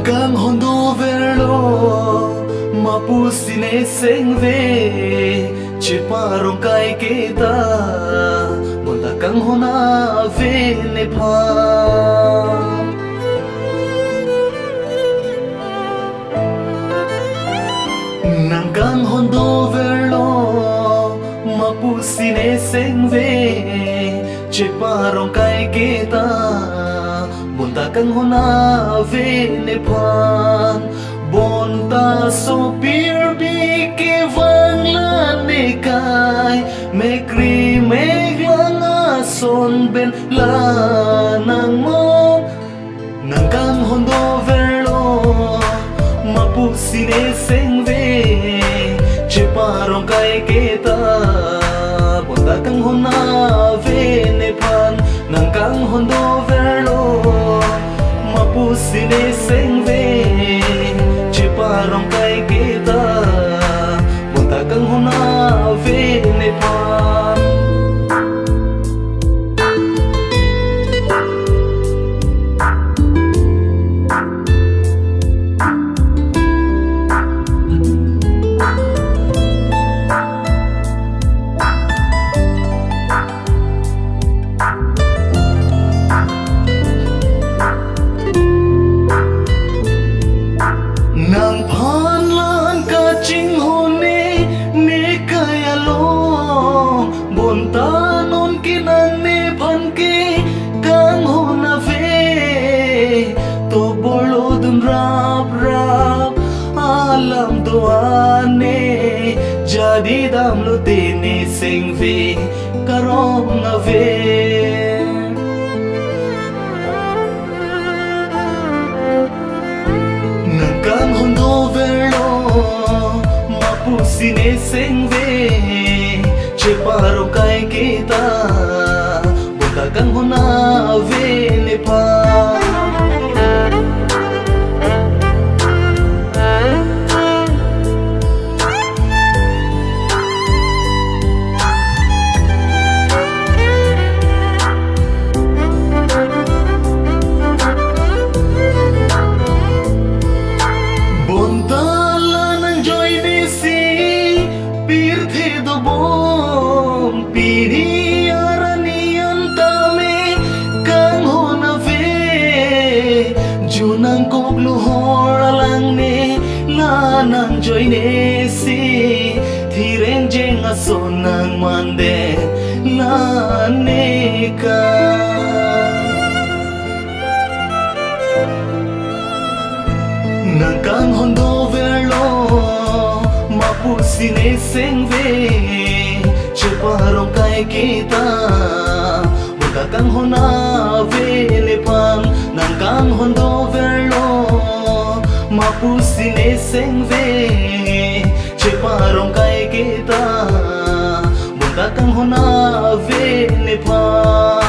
kang hondo verlo mapusine sengve che parong kai kita monta kang hona ve ne pha nang kang hondo verlo mapusine sengve che parong kai kita bonta kang hona ve ne phan bonta so pir bi ke vang la ne kai me kri me glanga son ben la nang mo nang kang hondo verlo mapusine sengve che parong kai kita bonta kang hona ve ne phan nang kang hondo verlo mapusine sengve che parong kai kita bonta kang hona ve ne phan nang phan lan ka ching hone ne kaya lo bon ta non kinang ne phan ke kang hona ve to bolo dun rap rap alam do ane jadi dam lo te ne sing ve karong ave kang hondo verlo mapusine sengve che parong kai kita bonta kang hona ve ne pha piri aranian tame kang hona ve junang kok luhor lang ne lanang joy ne si thiren jeng ason nang mande la ne ka nang kang hondo verlo mapusine sengve che parong kai kita bonta kang hona ve ne phan nang kang hondo verlo mapusine sengve che parong kai kita bonta kang hona ve ne phan